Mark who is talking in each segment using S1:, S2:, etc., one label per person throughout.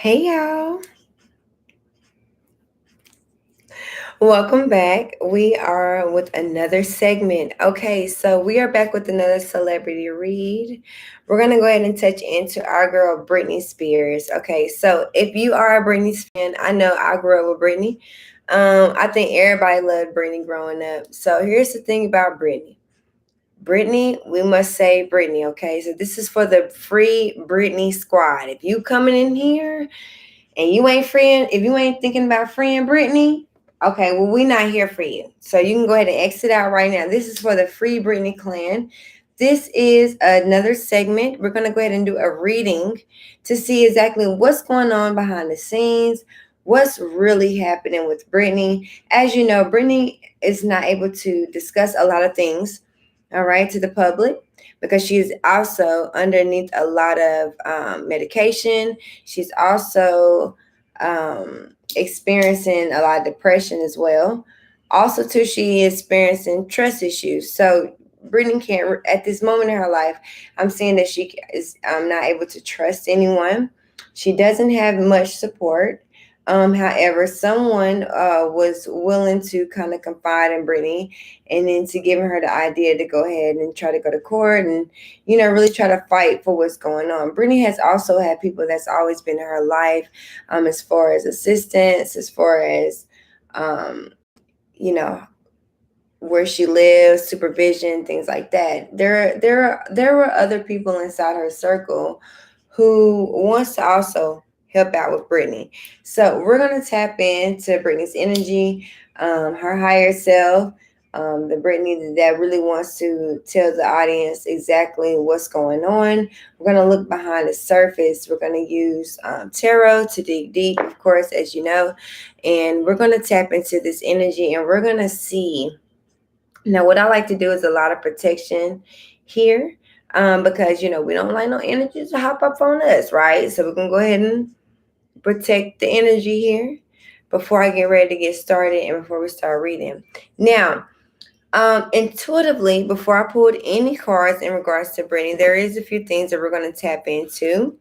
S1: Hey y'all, welcome back. We are with another segment. Okay, so we are back with another celebrity read. We're gonna go ahead and touch into our girl Brittany Spears. Okay, so if you are a Brittany fan, I know I grew up with Brittany. I think everybody loved Brittany growing up. So here's the thing about Brittany. Brittany, we must say Brittany, okay? So this is for the free Brittany squad. If you coming in here and you ain't friend, if you ain't thinking about friend Brittany, okay, well, we not here for you. So you can go ahead and exit out right now. This is for the free Brittany clan. This is another segment. We're going to go ahead and do a reading to see exactly what's going on behind the scenes, what's really happening with Brittany. As you know, Brittany is not able to discuss a lot of things, all right, to the public because she's also underneath a lot of medication. She's also experiencing a lot of depression as well. Also, too, she is experiencing trust issues. So Brittany can't, at this moment in her life, I'm seeing that she is not able to trust anyone. She doesn't have much support. However, someone was willing to kind of confide in Brittany and then to giving her the idea to go ahead and try to go to court and, really try to fight for what's going on. Brittany has also had people that's always been in her life, as far as assistance, as far as, um, you know, where she lives, supervision, things like that. There were other people inside her circle who wants to also help out with Brittany. So we're gonna tap into Brittany's energy, her higher self, the Brittany that really wants to tell the audience exactly what's going on. We're gonna look behind the surface. We're gonna use tarot to dig deep, of course, as you know, and we're gonna tap into this energy, and we're gonna see. Now, what I like to do is a lot of protection here, because we don't like no energy to hop up on us, right? So we're gonna go ahead and protect the energy here before I get ready to get started and before we start reading. Now, intuitively, before I pulled any cards in regards to Brittany, there is a few things that we're going to tap into.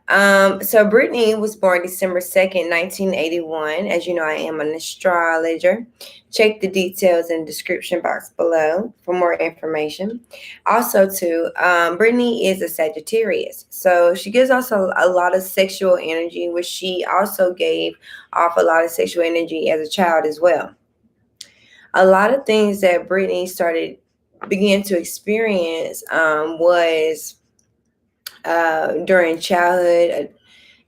S1: So Brittany was born December 2nd, 1981. As you know, I am an astrologer. Check the details in the description box below for more information. Also, too, Brittany is a Sagittarius. So she gives also a lot of sexual energy, which she also gave off a lot of sexual energy as a child as well. A lot of things that Brittany began to experience was during childhood,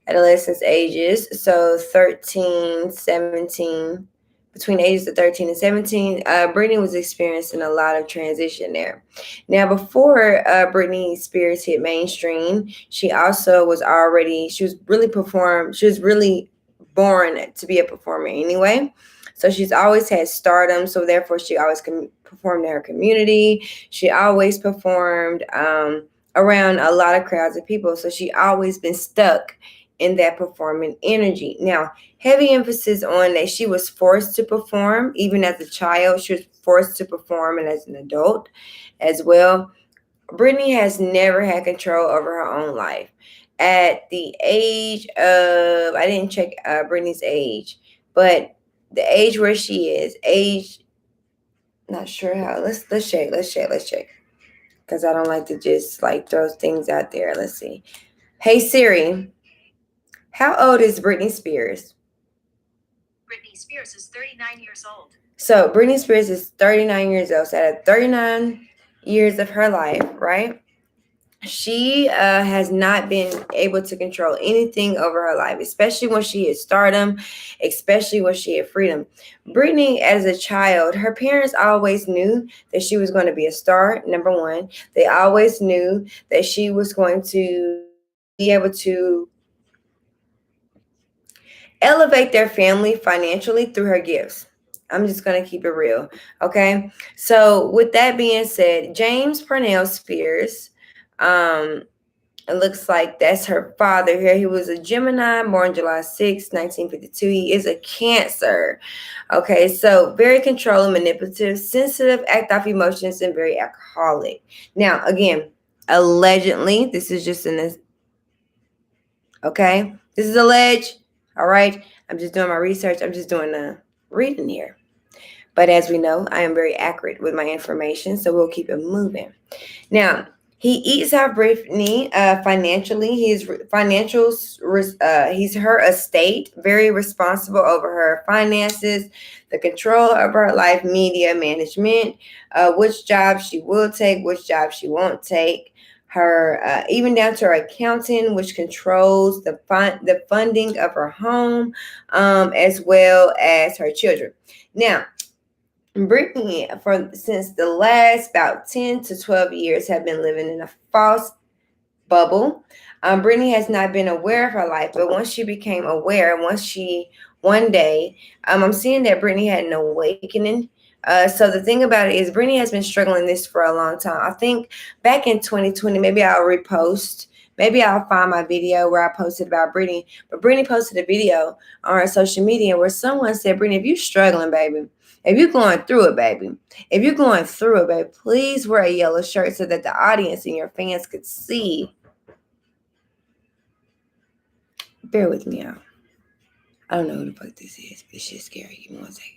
S1: adolescence ages. So 13, 17, between ages of 13 and 17, Brittany was experiencing a lot of transition there. Now, before Britney Spears hit mainstream, she also she was really born to be a performer anyway. So she's always had stardom. So therefore, she always performed in her community. She always performed around a lot of crowds of people. So she always been stuck in that performing energy. Now, heavy emphasis on that she was forced to perform, even as a child. She was forced to perform, and as an adult as well. Brittany has never had control over her own life. At the age of, I didn't check Brittany's age, but the age where she is, not sure how. Let's check, because I don't like to just like throw things out there. Let's see. Hey Siri, how old is Britney Spears?
S2: Britney Spears is 39 years old.
S1: So Britney Spears is 39 years old. So at 39 years of her life, right? She has not been able to control anything over her life, especially when she had stardom, especially when she had freedom. Brittany, as a child, her parents always knew that she was going to be a star, number one. They always knew that she was going to be able to elevate their family financially through her gifts. I'm just going to keep it real. Okay. So, with that being said, James Purnell Spears, um, it looks like that's her father here. He was a Gemini, born July 6th, 1952. He is a Cancer. Okay, so very controlling, manipulative, sensitive, act off emotions, and very alcoholic. Now, again, allegedly, this is just in this. Okay, This is alleged. All right. I'm just doing my research. I'm just doing the reading here. But as we know, I am very accurate with my information, so we'll keep it moving. Now, he eats out Brittany financially. He's financials. He's her estate, very responsible over her finances, the control of her life, media management, which job she will take, which job she won't take. Her even down to her accounting, which controls the funding of her home, as well as her children. Now, Brittany, for since the last about 10 to 12 years, have been living in a false bubble. Brittany has not been aware of her life, but once she became aware, one day, I'm seeing that Brittany had an awakening. So the thing about it is, Brittany has been struggling this for a long time. I think back in 2020, maybe I'll repost. Maybe I'll find my video where I posted about Brittany. But Brittany posted a video on her social media where someone said, Brittany, if you're struggling, baby, if you're going through it, baby, if you're going through it, baby, please wear a yellow shirt so that the audience and your fans could see. Bear with me out. I don't know who the fuck this is, but this shit's scary. Give me 1 second.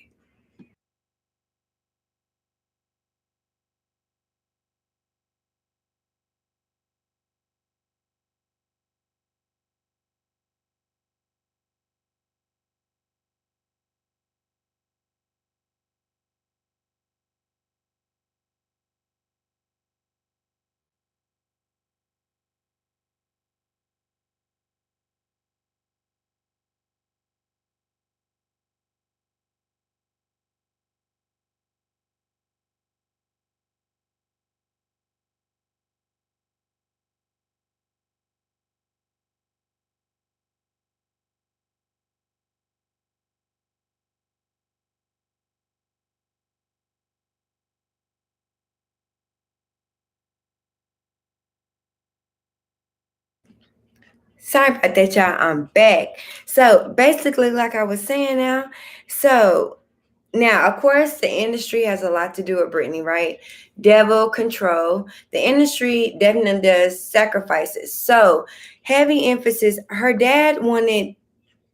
S1: Sorry about that, y'all. I'm back. So basically, like I was saying now, of course, the industry has a lot to do with Brittany, right? Devil control. The industry definitely does sacrifices. So heavy emphasis. Her dad wanted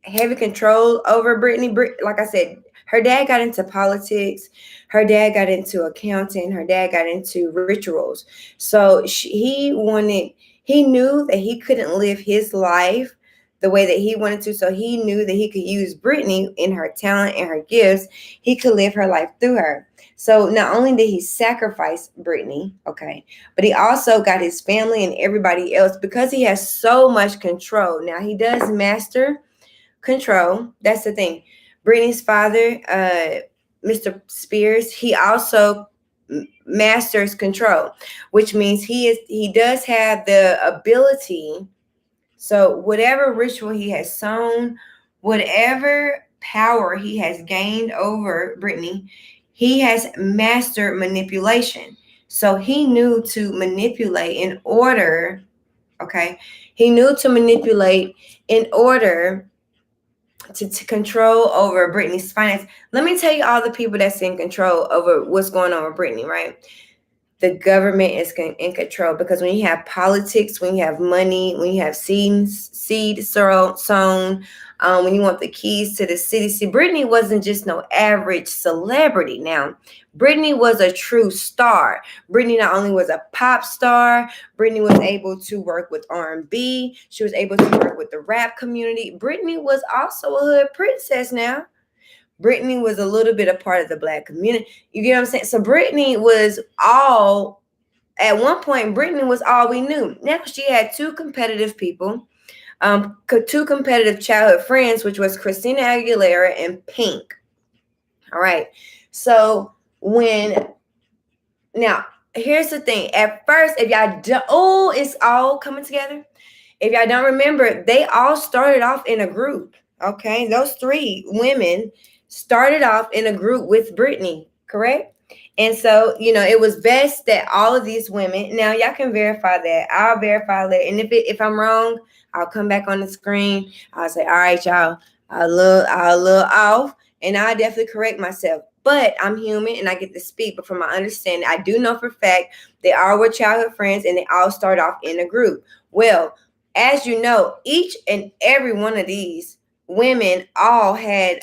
S1: heavy control over Brittany. Like I said, her dad got into politics. Her dad got into accounting. Her dad got into rituals. So he knew that he couldn't live his life the way that he wanted to. So he knew that he could use Brittany in her talent and her gifts. He could live her life through her. So not only did he sacrifice Brittany, okay, but he also got his family and everybody else because he has so much control. Now he does master control. That's the thing. Brittany's father, Mr. Spears, he also masters control, which means he does have the ability. So whatever ritual he has sown, whatever power he has gained over Brittany, he has mastered manipulation. So he knew to manipulate in order, okay? He knew to manipulate in order to control over Brittany's finance. Let me tell you all the people that's in control over what's going on with Brittany, right? The government is in control because when you have politics, when you have money, when you have seed sown, when you want the keys to the city. See, Brittany wasn't just no average celebrity. Now, Brittany was a true star. Brittany not only was a pop star, Brittany was able to work with R&B. She was able to work with the rap community. Brittany was also a hood princess now. Brittany was a little bit a part of the Black community. You get what I'm saying? So Brittany was all, at one point, Brittany was all we knew. Now she had two competitive people, two competitive childhood friends, which was Christina Aguilera and Pink. All right. So now here's the thing. At first, if y'all it's all coming together. If y'all don't remember, they all started off in a group. Okay, those three women started off in a group with Brittany, correct? And so, it was best that all of these women. Now, y'all can verify that. I'll verify that. And if I'm wrong, I'll come back on the screen. I'll say, all right, y'all, a little off, and I'll definitely correct myself. But I'm human and I get to speak. But from my understanding, I do know for a fact they all were childhood friends and they all start off in a group. Well, as you know, each and every one of these women all had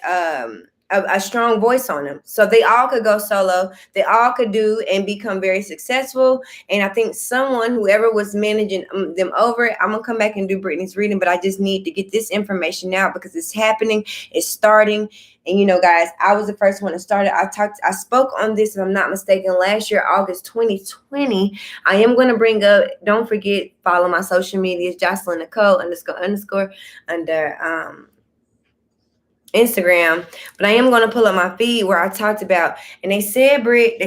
S1: a strong voice on them. So they all could go solo. They all could do and become very successful. And I think someone, whoever was managing them over it, I'm going to come back and do Brittany's reading, but I just need to get this information out because it's happening. It's starting. And you know, guys, I was the first one to start it. I spoke on this, if I'm not mistaken, last year, August 2020. I am going to bring up, don't forget, follow my social medias, Jocelyn Nicole __ under Instagram. But I am going to pull up my feed where I talked about, and they said, Britt,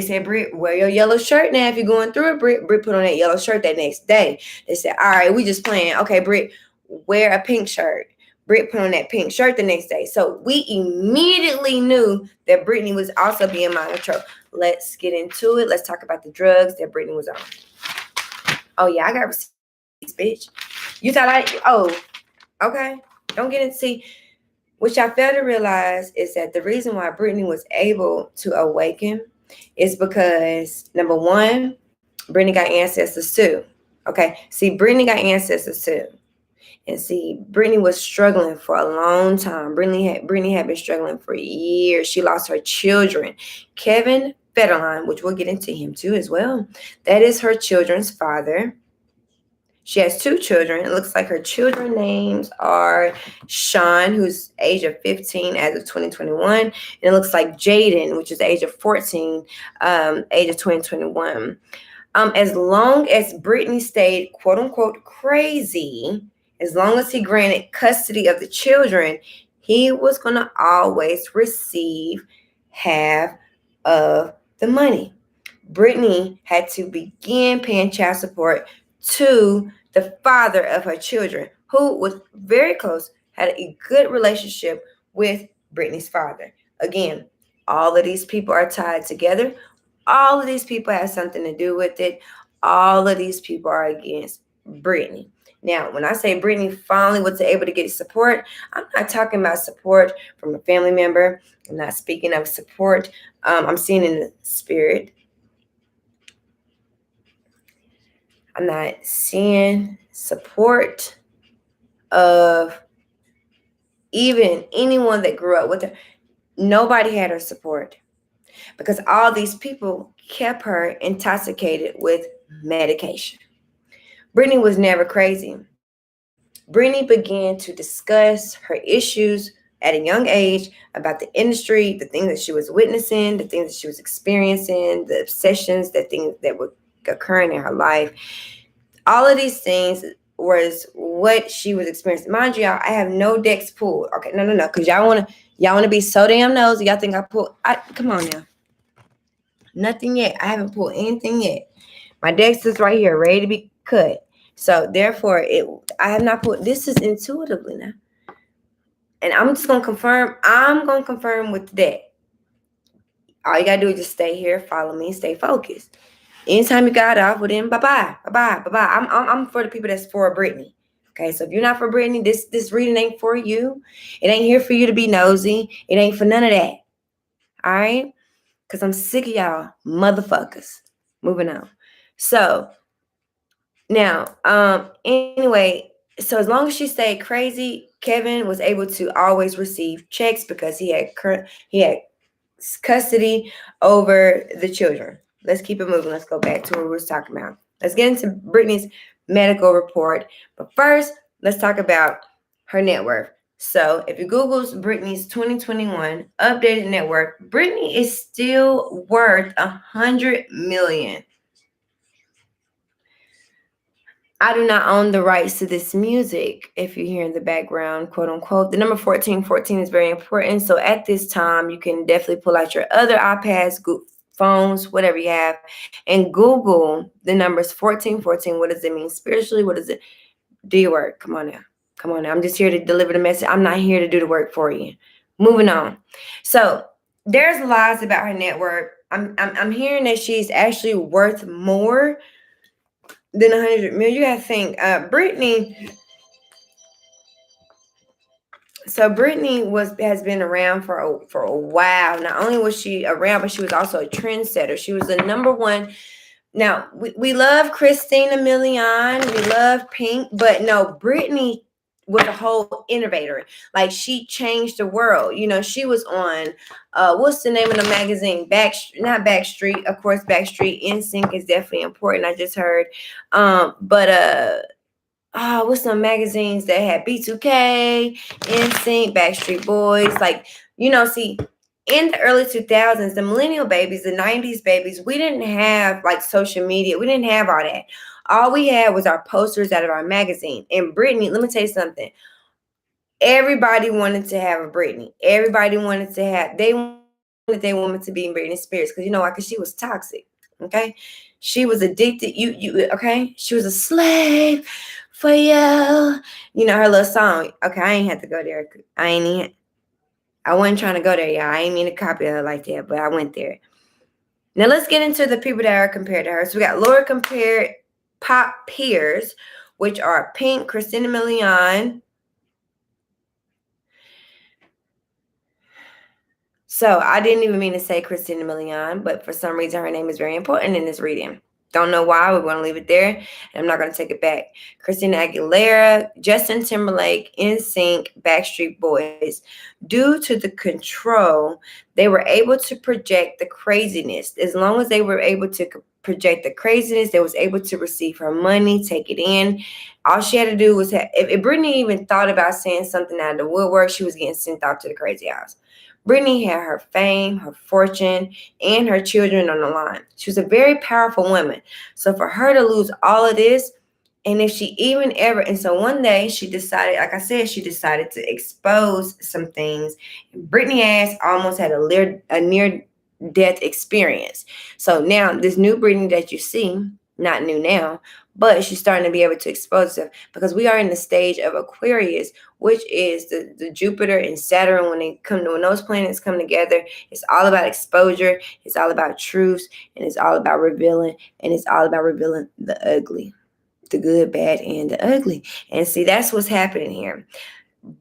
S1: wear your yellow shirt now if you're going through it. Britt put on that yellow shirt that next day. They said, all right, we just playing. Okay, Britt, wear a pink shirt. Britt put on that pink shirt the next day. So we immediately knew that Brittany was also being monitored. Let's get into it. Let's talk about the drugs that Brittany was on. Oh, yeah, I got receipts, bitch. You thought okay. Don't get it. See, what I failed to realize is that the reason why Brittany was able to awaken is because, number one, Brittany got ancestors too. Okay. See, Brittany got ancestors too. And see, Brittany was struggling for a long time. Brittany had been struggling for years. She lost her children. Kevin Federline, which we'll get into him too as well. That is her children's father. She has 2 children. It looks like her children's names are Sean, who's age of 15 as of 2021. And it looks like Jaden, which is the age of 14, age of 2021. As long as Brittany stayed, quote unquote, crazy, as long as he granted custody of the children, he was going to always receive half of the money. Brittany had to begin paying child support to the father of her children, who was very close, had a good relationship with Brittany's father. Again, all of these people are tied together. All of these people have something to do with it. All of these people are against Brittany. Now, when I say Brittany finally was able to get support, I'm not talking about support from a family member. I'm not speaking of support. I'm seeing in the spirit. I'm not seeing support of even anyone that grew up with her. Nobody had her support because all these people kept her intoxicated with medication. Brittany was never crazy. Brittany began to discuss her issues at a young age about the industry, the things that she was witnessing, the things that she was experiencing, the obsessions, the things that were occurring in her life. All of these things was what she was experiencing. Mind you, y'all, I have no decks pulled. Okay, no, because y'all wanna be so damn nosy. Y'all think I pulled? Come on now. Nothing yet. I haven't pulled anything yet. My decks is right here, ready to be cut. So therefore, I have not pulled. This is intuitively now, and I'm just gonna confirm. I'm gonna confirm with the deck. All you gotta do is just stay here, follow me, stay focused. Anytime you got off, well then bye. I'm for the people that's for Brittany. Okay, so if you're not for Brittany, this reading ain't for you. It ain't here for you to be nosy. It ain't for none of that. All right, because I'm sick of y'all motherfuckers. Moving on. So now, anyway, so as long as she stayed crazy, Kevin was able to always receive checks because he had custody over the children. Let's keep it moving. Let's go back to what we were talking about. Let's get into Brittany's medical report. But first, let's talk about her net worth. So if you Google's Brittany's 2021 updated net worth, Brittany is still worth $100 million. I do not own the rights to this music. If you hear in the background, quote unquote, the number 1414 is very important. So at this time, you can definitely pull out your other iPads, phones, whatever you have, and Google the numbers 1414. What does it mean spiritually? What does it do? Your work. Come on now. I'm just here to deliver the message. I'm not here to do the work for you. Moving on. So there's lies about her net worth. I'm hearing that she's actually worth more than 100 million. You gotta think, Brittany. So Brittany has been around for a while. Not only was she around, but she was also a trendsetter. She was the number one Now we love Christina Milian, we love Pink, but no, Brittany was a whole innovator. Like she changed the world. You know, she was on what's the name of the magazine? Not Backstreet, of course, Backstreet. NSYNC is definitely important. I just heard. But what's some magazines that had B2K, NSYNC, Backstreet Boys, like, you know, see, in the early 2000s, the millennial babies, the 90s babies, we didn't have like social media. We didn't have all that. All we had was our posters out of our magazine. And Brittany, let me tell you something. Everybody wanted to have a Brittany. Everybody wanted to have, they wanted their woman to be Britney Spears. Because you know why? Because she was toxic. Okay. She was addicted. Okay. She was a slave for you. You know, her little song. Okay. I ain't had to go there. I wasn't trying to go there, y'all. I ain't mean to copy her like that, but I went there. Now let's get into the people that are compared to her. So we got Laura compared pop peers, which are Pink, Christina Milian. So I didn't even mean to say Christina Milian, but for some reason her name is very important in this reading. Don't know why. We're going to leave it there, and I'm not going to take it back. Christina Aguilera, Justin Timberlake, NSYNC, Backstreet Boys. Due to the control, they were able to project the craziness. As long as they were able to project the craziness, they was able to receive her money, take it in. All she had to do was if Brittany even thought about saying something out of the woodwork, she was getting sent off to the crazy house. Brittany had her fame, her fortune, and her children on the line. She was a very powerful woman. So for her to lose all of this, and if she even ever, and so one day she decided, like I said, she decided to expose some things. Brittany ass almost had a near death experience. So now this new Brittany that you see, not new now, but she's starting to be able to expose herself because we are in the stage of Aquarius, which is the Jupiter and Saturn. When those planets come together, it's all about exposure, it's all about truth, and it's all about revealing, and it's all about revealing the ugly, the good, bad, and the ugly. And see, that's what's happening here.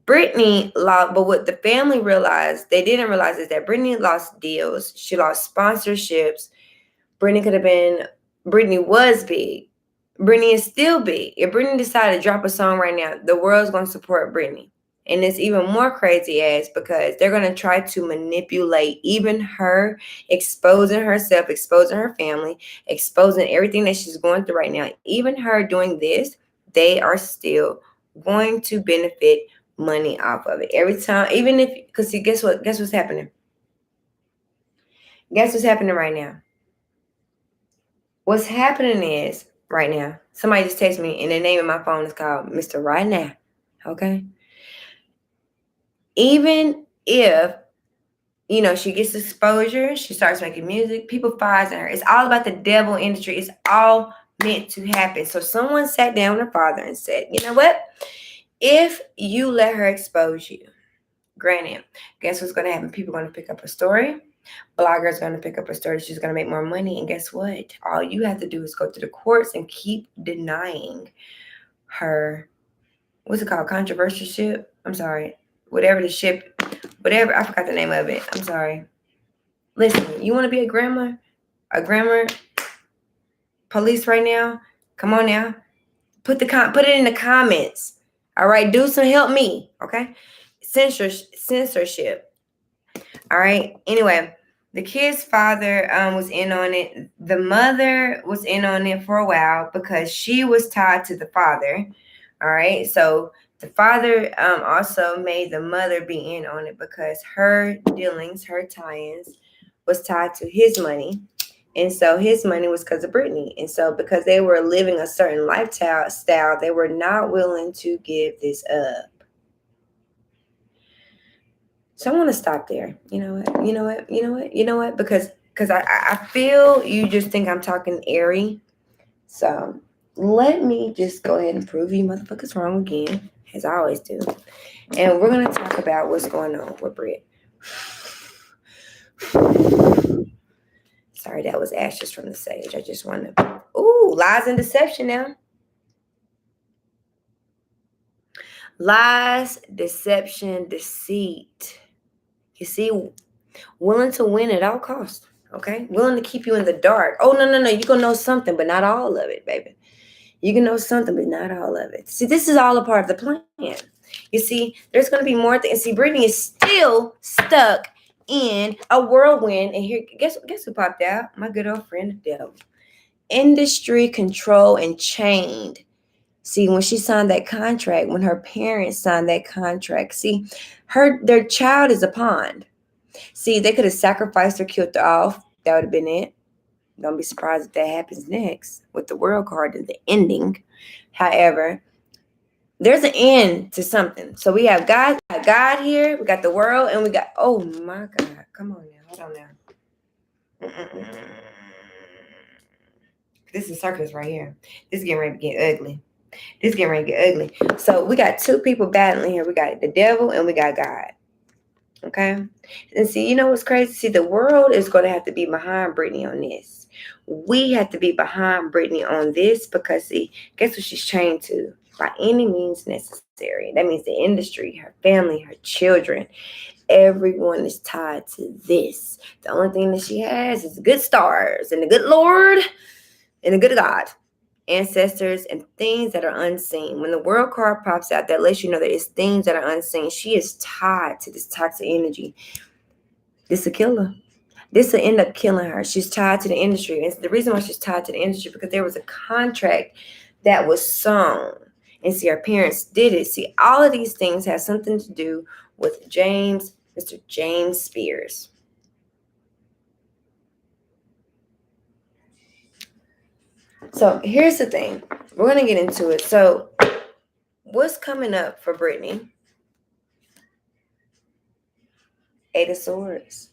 S1: Brittany lost, but what the family realized, they didn't realize is that Brittany lost deals. She lost sponsorships. Brittany was big. Brittany is still big. If Brittany decided to drop a song right now, the world's going to support Brittany. And it's even more crazy ass because they're going to try to manipulate even her, exposing herself, exposing her family, exposing everything that she's going through right now. Even her doing this, they are still going to benefit money off of it. Every time, even if, because see, guess what? Guess what's happening? Guess what's happening right now? What's happening is right now, somebody just texted me and the name of my phone is called Mr. Right Now. Okay. Even if, you know, she gets exposure, she starts making music, people fires her. It's all about the devil industry. It's all meant to happen. So someone sat down with her father and said, you know what? If you let her expose you, granted, guess what's going to happen? People are going to pick up a story. Blogger's going to pick up a story. She's going to make more money. And guess what? All you have to do is go to the courts and keep denying her, what's it called? Controversial ship? I'm sorry. Whatever the ship, whatever. I forgot the name of it. I'm sorry. Listen, you want to be a grammar police right now? Come on now. Put it in the comments. All right. Do some help me. Okay. Censorship. All right. Anyway, the kid's father was in on it. The mother was in on it for a while because she was tied to the father. All right. So the father also made the mother be in on it because her dealings, her tie-ins was tied to his money. And so his money was because of Brittany. And so because they were living a certain lifestyle, they were not willing to give this up. So I want to stop there. You know what? Because I feel you just think I'm talking airy. So let me just go ahead and prove you motherfuckers wrong again, as I always do. And we're going to talk about what's going on with Britt. Sorry, that was ashes from the sage. I just want to... Ooh, lies and deception now. Lies, deception, deceit. You see, willing to win at all costs. Okay, willing to keep you in the dark. Oh, no, no, no, you're gonna know something, but not all of it, baby. You can know something, but not all of it. See, this is all a part of the plan. You see, there's going to be more things. See, Brittany is still stuck in a whirlwind. And here, guess who popped out? My good old friend, the devil. Industry control and chained. See, when she signed that contract, when her parents signed that contract, see, their child is a pawn. See, they could have sacrificed or killed her off. That would have been it. Don't be surprised if that happens next with the world card and the ending. However, there's an end to something. So we have God here, we got the world, and we got, oh my God. Come on now. Hold on now. This is circus right here. This is getting ready to get ugly. So we got two people battling here. We got the devil and we got God. Okay. And see, you know what's crazy? See, the world is going to have to be behind Brittany on this. We have to be behind Brittany on this because, see, guess what she's trained to? By any means necessary. That means the industry, her family, her children. Everyone is tied to this. The only thing that she has is good stars and the good Lord and the good God, ancestors, and things that are unseen. When the world card pops out, that lets you know that it's things that are unseen. She is tied to this toxic energy. This will kill her. This will end up killing her. She's tied to the industry. And the reason why she's tied to the industry because there was a contract that was sewn. And see, her parents did it. See, all of these things have something to do with Mr. James Spears. So here's the thing. We're going to get into it. So what's coming up for Brittany? Eight of Swords.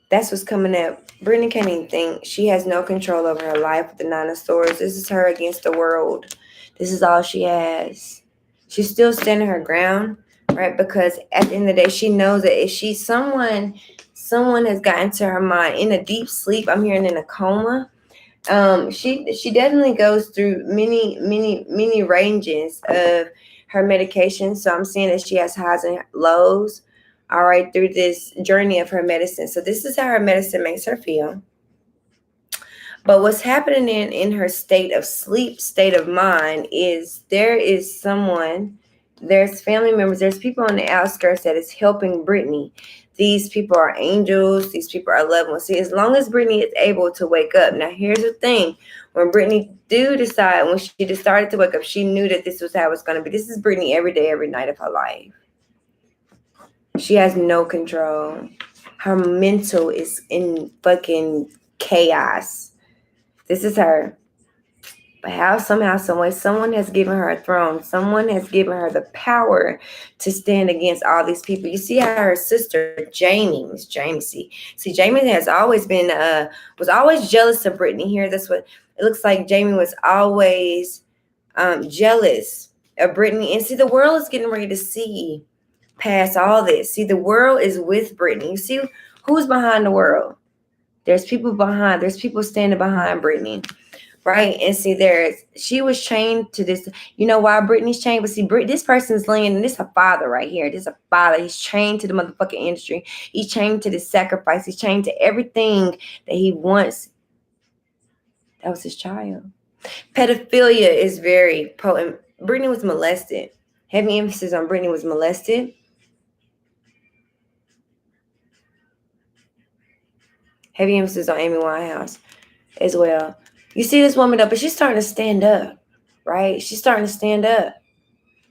S1: That's what's coming up. Brittany can't even think. She has no control over her life with the Nine of Swords. This is her against the world. This is all she has. She's still standing her ground, right? Because at the end of the day, she knows that if she's someone has gotten to her mind in a deep sleep, I'm hearing in a coma. She definitely goes through many ranges of her medication. So I'm seeing that she has highs and lows, all right, through this journey of her medicine. So this is how her medicine makes her feel. But what's happening in her state of sleep, state of mind, is there's family members, there's people on the outskirts that is helping Brittany. These people are angels. These people are loved ones. See, as long as Brittany is able to wake up. Now, here's the thing. When Brittany when she just started to wake up, she knew that this was how it's going to be. This is Brittany every day, every night of her life. She has no control. Her mental is in fucking chaos. This is her. But how, somehow, some way, someone has given her a throne. Someone has given her the power to stand against all these people. You see how her sister, Miss Jamie, see, Jamie has always been, was always jealous of Brittany here. That's what it looks like. Jamie was always jealous of Brittany. And see, the world is getting ready to see past all this. See, the world is with Brittany. You see who's behind the world? There's people standing behind Brittany. Right. And see, she was chained to this. You know why Brittany's chained? But see, this person's laying, and this is a father right here. This is a father. He's chained to the motherfucking industry. He's chained to this sacrifice. He's chained to everything that he wants. That was his child. Pedophilia is very potent. Brittany was molested. Heavy emphasis on Brittany was molested. Heavy emphasis on Amy Winehouse as well. You see this woman up, but she's starting to stand up, right? She's starting to stand up.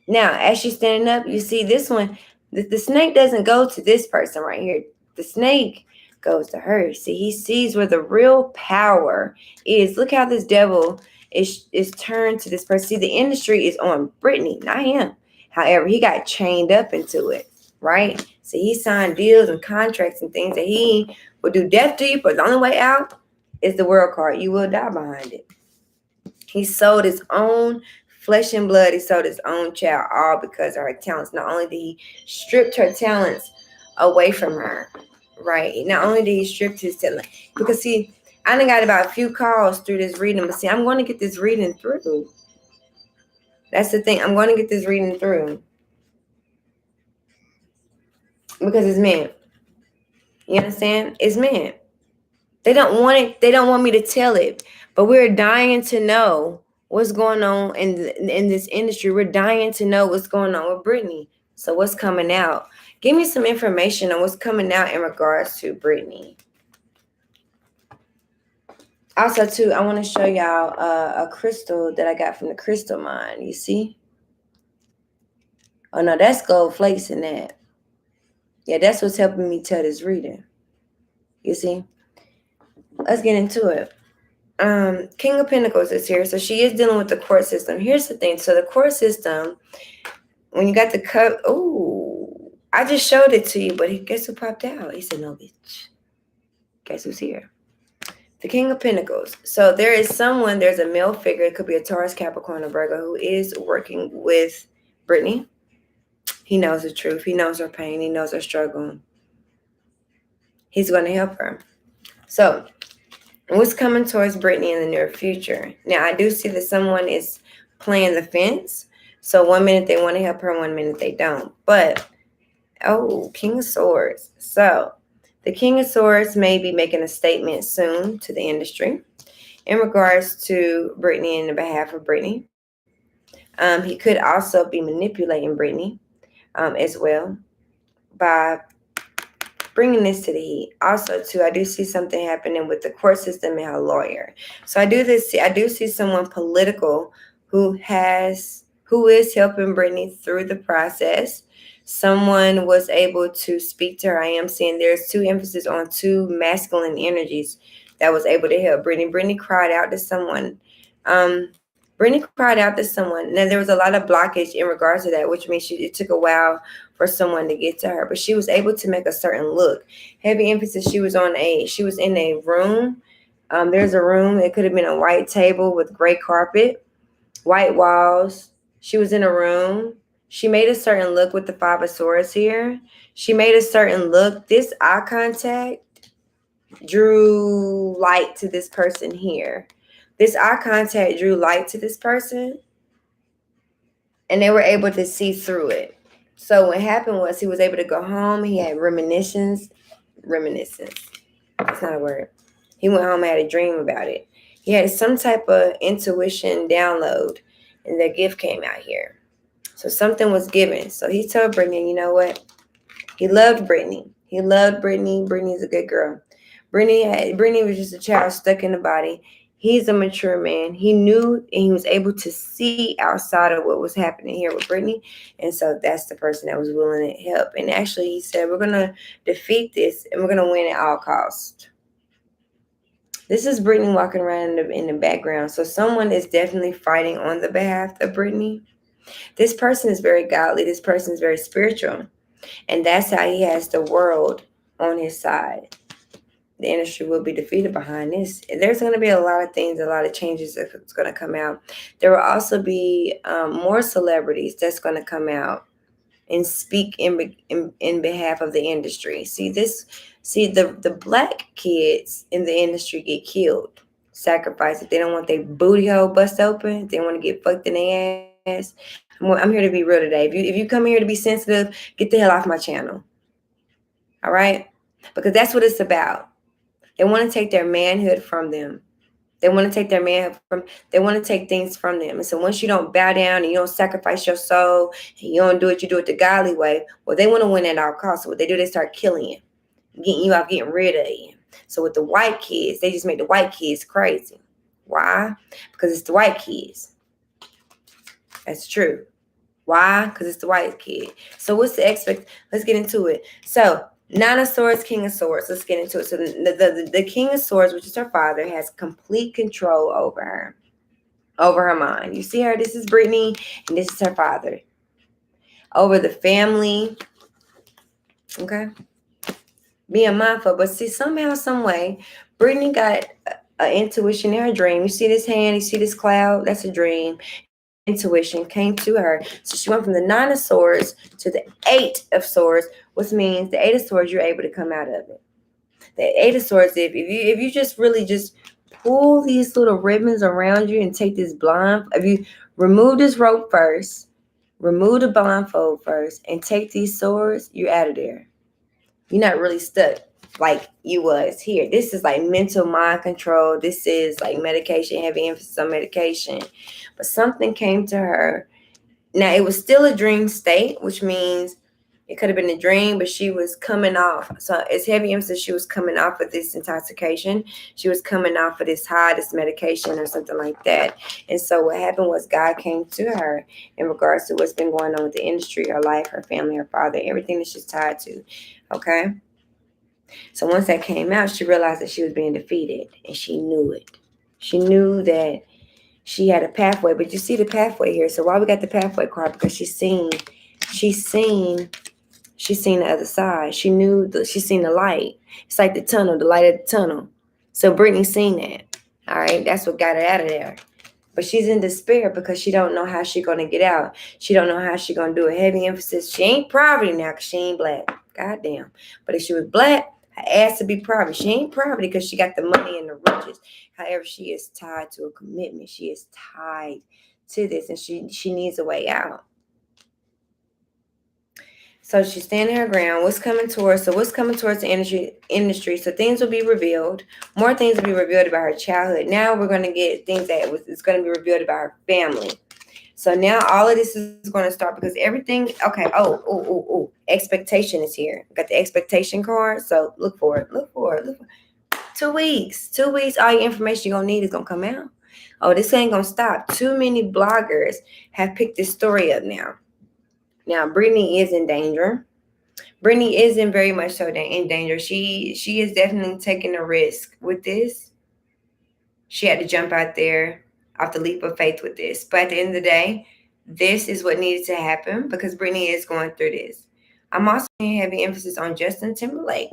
S1: Now, as she's standing up, you see this one, the snake doesn't go to this person right here. The snake goes to her. See, he sees where the real power is. Look how this devil is turned to this person. See, the industry is on Brittany, not him. However, he got chained up into it, right? See, he signed deals and contracts and things that he will do death to you, but the only way out is the world card. You will die behind it. He sold his own flesh and blood. He sold his own child, all because of her talents. Not only did he strip her talents away from her, right? Not only did he strip his talent, because see, I done got about a few calls through this reading, but see, I'm going to get this reading through. That's the thing. I'm going to get this reading through because it's meant. You understand? It's meant. They don't want it. They don't want me to tell it, but we're dying to know what's going on in this industry. We're dying to know what's going on with Brittany. So what's coming out? Give me some information on what's coming out in regards to Brittany. Also, too, I want to show y'all a crystal that I got from the crystal mine. You see? Oh no, that's gold flakes in that. Yeah, that's what's helping me tell this reading. You see? Let's get into it. King of Pentacles is here, so she is dealing with the court system. Here's the thing. So the court system, when you got the cup, oh, I just showed it to you, but guess who popped out? He said, no, bitch. Guess who's here? The King of Pentacles. So there's a male figure, it could be a Taurus, Capricorn, or Virgo, who is working with Brittany. He knows the truth. He knows her pain. He knows her struggle. He's going to help her. So what's coming towards Brittany in the near future? Now, I do see that someone is playing the fence. So 1 minute they want to help her, 1 minute they don't. But, King of Swords. So the King of Swords may be making a statement soon to the industry in regards to Brittany and the behalf of Brittany. He could also be manipulating Brittany as well by bringing this to the heat. Also, too, I do see something happening with the court system and her lawyer. So I do see someone political who is helping Brittany through the process. Someone was able to speak to her. I am seeing there's two emphasis on two masculine energies that was able to help Brittany. Brittany cried out to someone. Now, there was a lot of blockage in regards to that, which means it took a while for someone to get to her. But she was able to make a certain look. Heavy emphasis, she was in a room. There's a room. It could have been a white table with gray carpet, white walls. She was in a room. She made a certain look with the Five of Swords here. She made a certain look. This eye contact drew light to this person here. This eye contact drew light to this person, and they were able to see through it. So what happened was he was able to go home. He had reminiscence. That's not a word. He went home and had a dream about it. He had some type of intuition download, and the gift came out here. So something was given. So he told Brittany, you know what? He loved Brittany. Brittany's a good girl. Brittany was just a child stuck in the body. He's a mature man. He knew and he was able to see outside of what was happening here with Brittany. And so that's the person that was willing to help. And actually, he said, we're going to defeat this and we're going to win at all costs. This is Brittany walking around in the background. So someone is definitely fighting on the behalf of Brittany. This person is very godly. This person is very spiritual. And that's how he has the world on his side. The industry will be defeated behind this. There's going to be a lot of things, a lot of changes that's going to come out. There will also be more celebrities that's going to come out and speak in behalf of the industry. The black kids in the industry get killed, sacrificed. If they don't want their booty hole bust open, if they want to get fucked in their ass. I'm here to be real today. If you come here to be sensitive, get the hell off my channel. All right? Because that's what it's about. They want to take their manhood from them. They want to take things from them. And so once you don't bow down and you don't sacrifice your soul and you don't do it, you do it the godly way, well, they want to win at all costs. So what they do, they start killing you, getting you out, getting rid of you. So with the white kids, they just make the white kids crazy. Why? Because it's the white kids. That's true. Why? Because it's the white kid. So what's the Let's get into it. So Nine of Swords, King of Swords. Let's get into it. So the King of Swords, which is her father, has complete control over her mind. You see her? This is Brittany, and this is her father. Over the family. Okay? Being mindful. But see, somehow, some way, Brittany got an intuition in her dream. You see this hand? You see this cloud? That's a dream. Intuition came to her. So she went from the Nine of Swords to the Eight of Swords, which means the Eight of Swords, you're able to come out of it. The Eight of Swords, if you just really just pull these little ribbons around you and take this if you remove this rope first, remove the blindfold first, and take these swords, you're out of there. You're not really stuck. like you was here. This is like mental mind control. This is like medication, heavy emphasis on medication. But something came to her. Now it was still a dream state, which means it could have been a dream, but she was coming off. So it's heavy emphasis. She was coming off of this intoxication. She was coming off of this high, this medication or something like that. And so what happened was God came to her in regards to what's been going on with the industry, her life, her family, her father, everything that she's tied to. Okay. So once that came out, she realized that she was being defeated, and she knew it. She knew that she had a pathway, but you see the pathway here. So why we got the pathway card? Because she's seen the other side. She's seen the light. It's like the tunnel, the light of the tunnel. So Brittany's seen that. All right, that's what got her out of there. But she's in despair because she don't know how she gonna get out. She don't know how she gonna do it. Heavy emphasis. She ain't poverty now because she ain't black. Goddamn. But if she was black, her ass to be poverty. She ain't poverty because she got the money and the riches. However, she is tied to a commitment. She is tied to this, and she needs a way out. So she's standing her ground. What's coming towards? So what's coming towards the industry? So things will be revealed. More things will be revealed about her childhood. Now we're going to get things that it's going to be revealed about her family. So now all of this is going to start because everything. Okay. Oh. Expectation is here. Got the expectation card. So look for it. Look for it. 2 weeks. 2 weeks. All your information you're going to need is going to come out. Oh, this ain't going to stop. Too many bloggers have picked this story up now. Now, Brittany is in danger. Brittany isn't very much so in danger. She is definitely taking a risk with this. She had to jump out there off the leap of faith with this. But at the end of the day, this is what needed to happen because Brittany is going through this. I'm also seeing heavy emphasis on Justin Timberlake.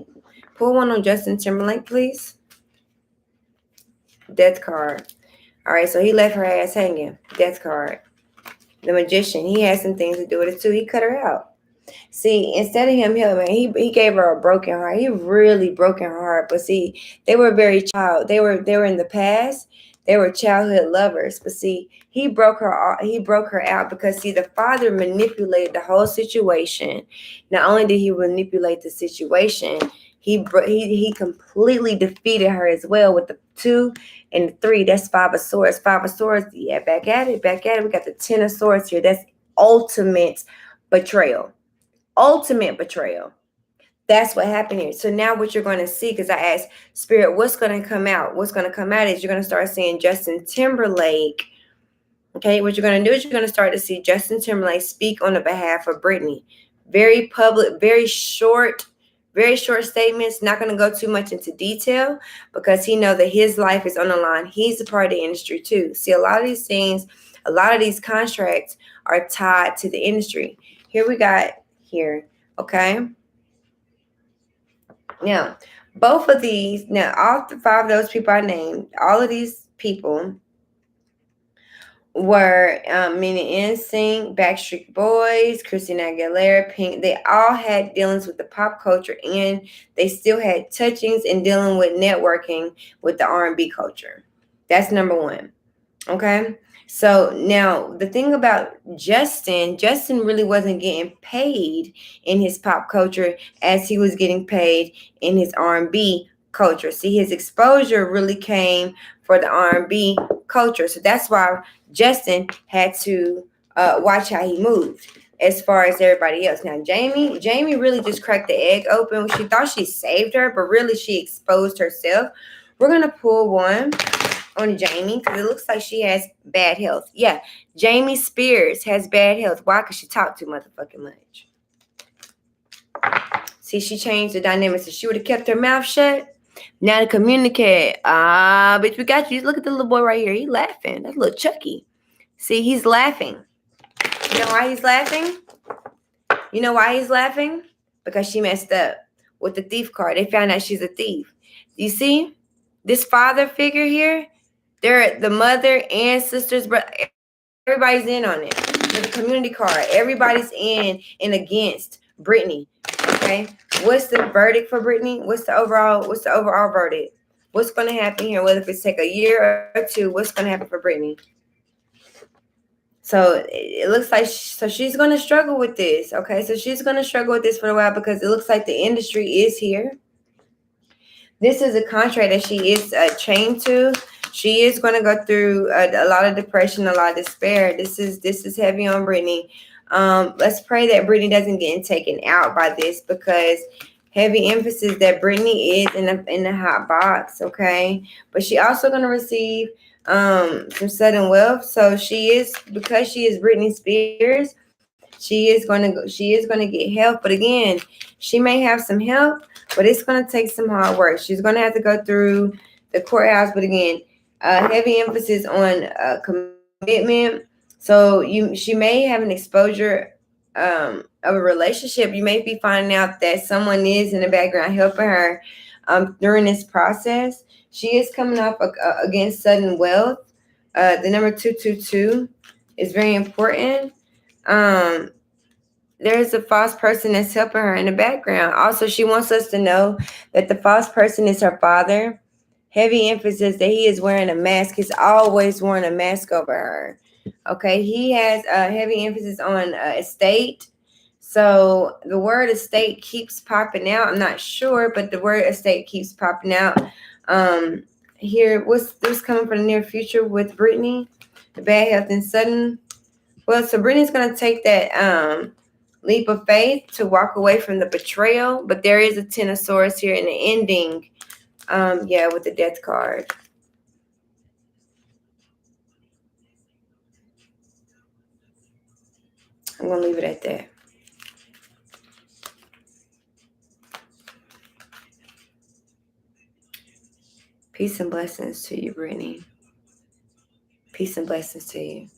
S1: Pull one on Justin Timberlake, please. Death card. All right, so he left her ass hanging. Death card. The magician, he had some things to do with it too. He cut her out. See, instead of him helping, he gave her a broken heart. He really broken her heart. But see, they were very child. They were in the past. They were childhood lovers. But see, he broke her out because see, the father manipulated the whole situation. Not only did he manipulate the situation, he completely defeated her as well with the 2 and the 3. That's 5 of swords. 5 of swords. Yeah, back at it. We got the 10 of swords here. That's ultimate betrayal. Ultimate betrayal. That's what happened here. So now what you're going to see, because I asked Spirit, what's going to come out? What's going to come out is you're going to start seeing Justin Timberlake. Okay, what you're going to do is you're going to start to see Justin Timberlake speak on the behalf of Brittany. Very public, very short statements. Not going to go too much into detail because he know that his life is on the line. He's a part of the industry too. See, a lot of these things, a lot of these contracts are tied to the industry. Here we got here. Okay. Now, both of these, all the 5 of those people I named, all of these people were meaning NSYNC, Backstreet Boys, Christina Aguilera, Pink. They all had dealings with the pop culture, and they still had touchings and dealing with networking with the R&B culture. That's number 1. Okay. So now the thing about Justin really wasn't getting paid in his pop culture as he was getting paid in his R&B culture. See, his exposure really came for the R&B culture. So that's why Justin had to watch how he moved as far as everybody else. Now, Jamie really just cracked the egg open. She thought she saved her, but really she exposed herself. We're going to pull one on Jamie because it looks like she has bad health. Yeah, Jamie Spears has bad health. Why? Because she talked too motherfucking much. See, she changed the dynamics. If she would have kept her mouth shut, now to communicate. Bitch, we got you. Look at the little boy right here. He's laughing. That's little Chucky. See, he's laughing. You know why he's laughing? Because she messed up with the thief card. They found out she's a thief. You see? This father figure here, they're the mother and sisters, but everybody's in on it. The community card, everybody's in and against Brittany. Okay, what's the verdict for Brittany? What's the overall verdict? What's going to happen here? Whether it's take a year or 2, what's going to happen for Brittany? So it looks like she's going to struggle with this. Okay, so she's going to struggle with this for a while because it looks like the industry is here. this is a contract that she is chained to. She is going to go through a lot of depression, a lot of despair. This is heavy on Brittany. Let's pray that Brittany doesn't get taken out by this, because heavy emphasis that Brittany is in the hot box. Okay, but she also going to receive some sudden wealth. So she is, because she is Britney Spears. She is going to get help, but again, she may have some help, but it's going to take some hard work. She's going to have to go through the courthouse, but again, heavy emphasis on commitment. So she may have an exposure of a relationship. You may be finding out that someone is in the background helping her during this process. She is coming up against sudden wealth. The number 222 is very important. um there's a false person that's helping her in the background. Also, she wants us to know that the false person is her father. Heavy emphasis that he is wearing a mask. He's always wearing a mask over her. Okay, he has a heavy emphasis on estate. So the word estate keeps popping out. I'm not sure, but the word estate keeps popping out. Um, Here, what's coming for the near future with Brittany? The bad health and sudden. Well, so Brittany's gonna take that leap of faith to walk away from the betrayal, but there is a Ten of Swords here in the ending. Yeah, with the Death card. I'm gonna leave it at that. Peace and blessings to you, Brittany. Peace and blessings to you.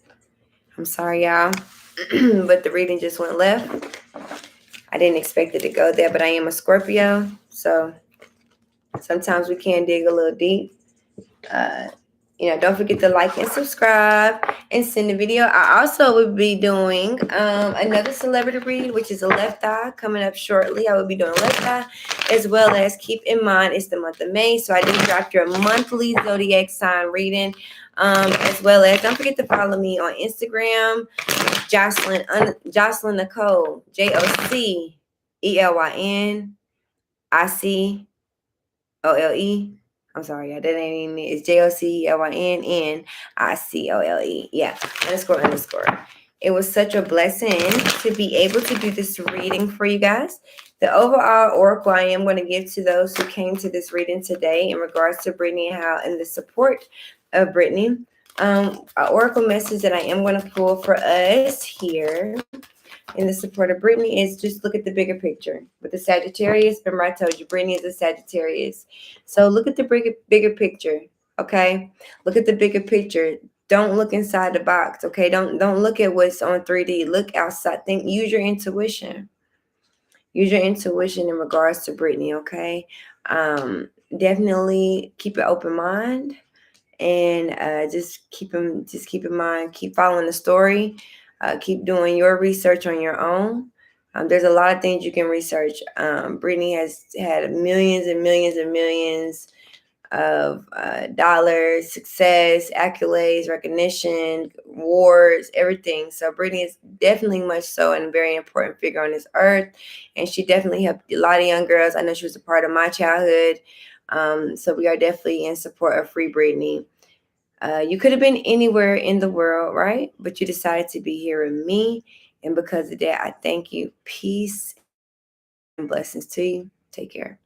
S1: I'm sorry, y'all, but the reading just went left. I didn't expect it to go there, but I am a Scorpio, so sometimes we can dig a little deep. Uh, don't forget to like and subscribe and send the video. I also will be doing another celebrity read, which is a left eye, coming up shortly. I will be doing left eye, as well as keep in mind it's the month of May, so I did drop your monthly zodiac sign reading. As well as don't forget to follow me on Instagram, Jocelyn Nicole, JoceBizzMindYours. I'm sorry, yeah, that ain't even it. It's JoceBizzMindYours. Yeah, underscore. It was such a blessing to be able to do this reading for you guys. The overall oracle I am going to give to those who came to this reading today in regards to Brittany and how and the support of Brittany. An oracle message that I am going to pull for us here in the support of Brittany is just look at the bigger picture. With the Sagittarius, remember I told you Brittany is a Sagittarius. So look at the bigger picture, okay? Look at the bigger picture. Don't look inside the box, okay? Don't look at what's on 3D. Look outside. Use your intuition. Use your intuition in regards to Brittany, okay? Definitely keep an open mind, and just keep in mind, keep following the story. Keep doing your research on your own. There's a lot of things you can research. Brittany has had millions and millions and millions of dollars, success, accolades, recognition, awards, everything. So Brittany is definitely much so and a very important figure on this earth. And she definitely helped a lot of young girls. I know she was a part of my childhood. So we are definitely in support of Free Brittany. You could have been anywhere in the world, right? But you decided to be here with me. And because of that, I thank you. Peace and blessings to you. Take care.